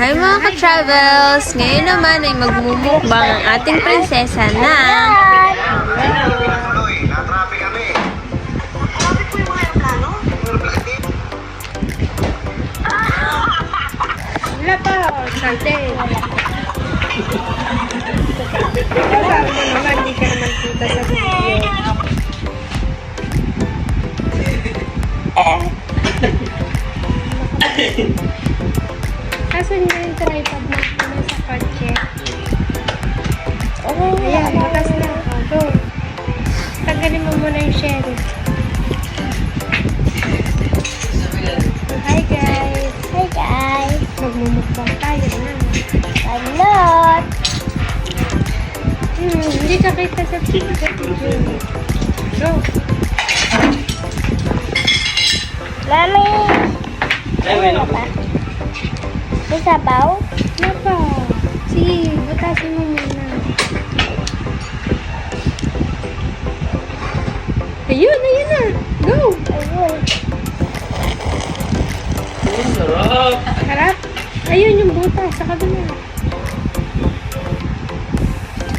Hi mga ka-travels! Ngayon naman ay magmumukbang ang ating prinsesa na wala pa, salte. Sabi mo naman, hindi ka naman kita sa video. Asan nga yung tripod na nasa kotse? Ayan, butas na. Go. Tanggalin mo muna yung sherry. Hi guys! Hi guys! Magmumukbang tayo na. Salot! Hindi ka kita sa video. Go! Mami! Ano ba? May sabaw? Ano pa? Sige, butasin mo muna. Ayun na. Go! Ayun. Harap. Ayun yung butas sa kabila.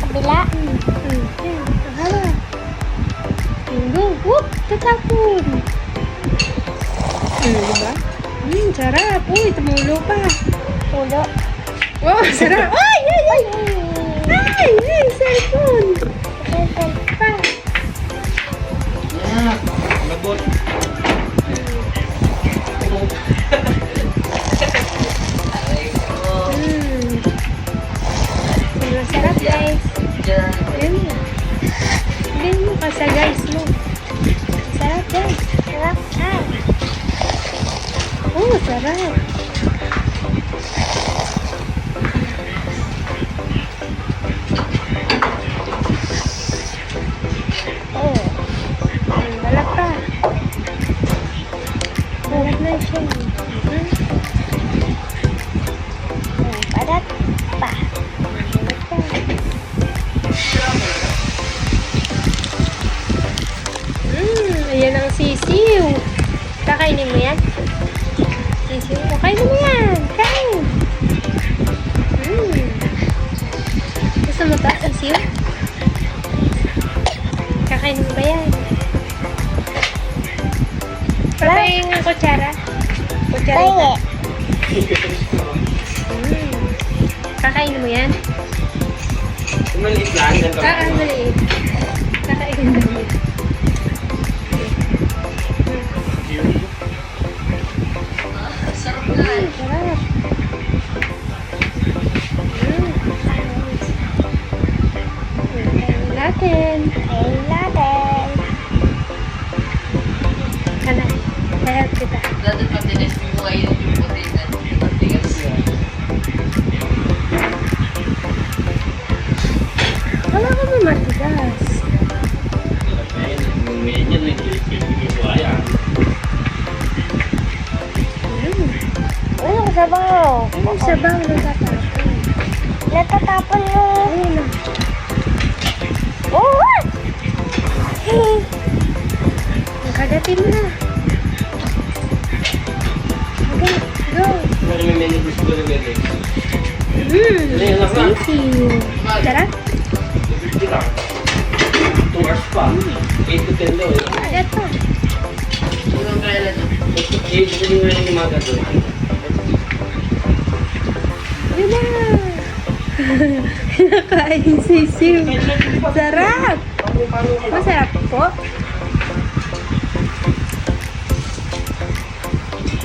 Kabila? Yan, harap. Go! Whoop! Tatapon! Diba? Sarap. Uy, tumulo pa. Tulo. Wow, sarap. Ay! Ay, cellphone. Cellphone. Pa. Labot. Sobrang sarap, guys. Ayun mo. Hindi mo ka sa guys mo. Sarap, guys. Sarap. Oh, sarap. Oh. Balak pa. Balak na siya. Padat pa. Balak pa. Ayan ang sisiw. Kakainin mo yan? Sisiw. Kakainin mo yan. Kain. Gusto mo ta, sisiw? Kakainin mo ba yan? Patayin ng kutsara. Kutsara. Pahingi. Kakainin mo yan? Maliit lang. Yan ka lang. Maliit. Kakainin mo yan. Sarap. Kainin natin. Kain natin. Ano? Kaya kita. Dati pag dinesting mo ngayon yung puti na matigas yun. Wala ka ba matigas? Medyo nagkikipigil ko ayan. Ano ko sabaw? Ang sabaw na tatapon. Natatapon yung... Ayun na. Oh! Nakagatin mo na. Okay, go. Pero may menu gusto ko na gano'n. Thank you. Sarap? 50 lang. 2 hours pa. 8 to 10 daw eh. Agad pa. Hanggang kailan na? Basta 8 to 10 na yung umaga doon. Yun na. Nakain sisiw. Sarap. Masarap po.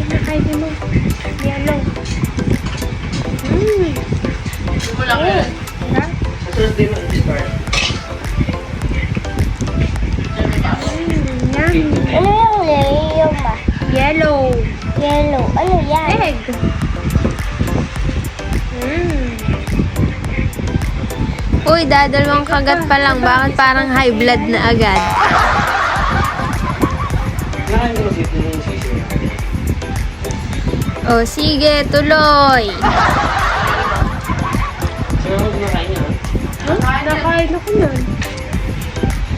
Nakain mo. Yelo. Yung wala kailan? Sarap. Sa Thursday na start. Yummy. Ano yung ba? Yellow. Yellow. Ano yan? Egg. Uy, dadalawang kagat pa lang. Bakit parang high blood na agad? Nakain ko kasi ito yung sisiyo. O, sige, tuloy. Saan ako kumakain niya? Nakain ako nun.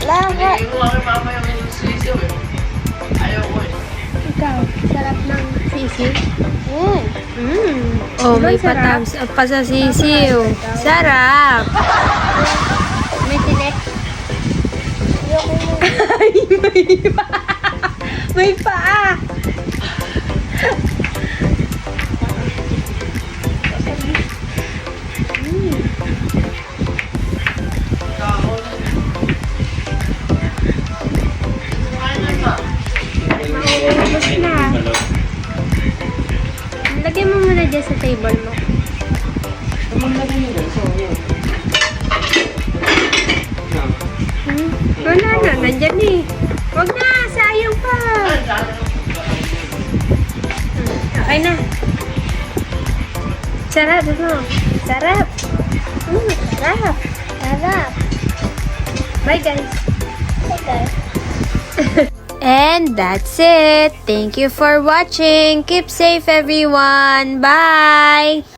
Bakit? Hindi ko kami mamaya may sisiyo eh. Ayaw ko eh. Ikaw, sarap ng sisiw. Oh, may Sarap. patams pa sa sisiw. Sarap. May tinik. Ayoko mo. Ay, may pa. May paa. Ubus na. Lagyan mo muna dyan sa table mo. Wala na, nandyan eh. Huwag na, sayang pa. Okay na. Sarap, ano? Sarap. Sarap. Sarap. Bye, guys. Okay. And that's it. Thank you for watching. Keep safe, everyone. Bye.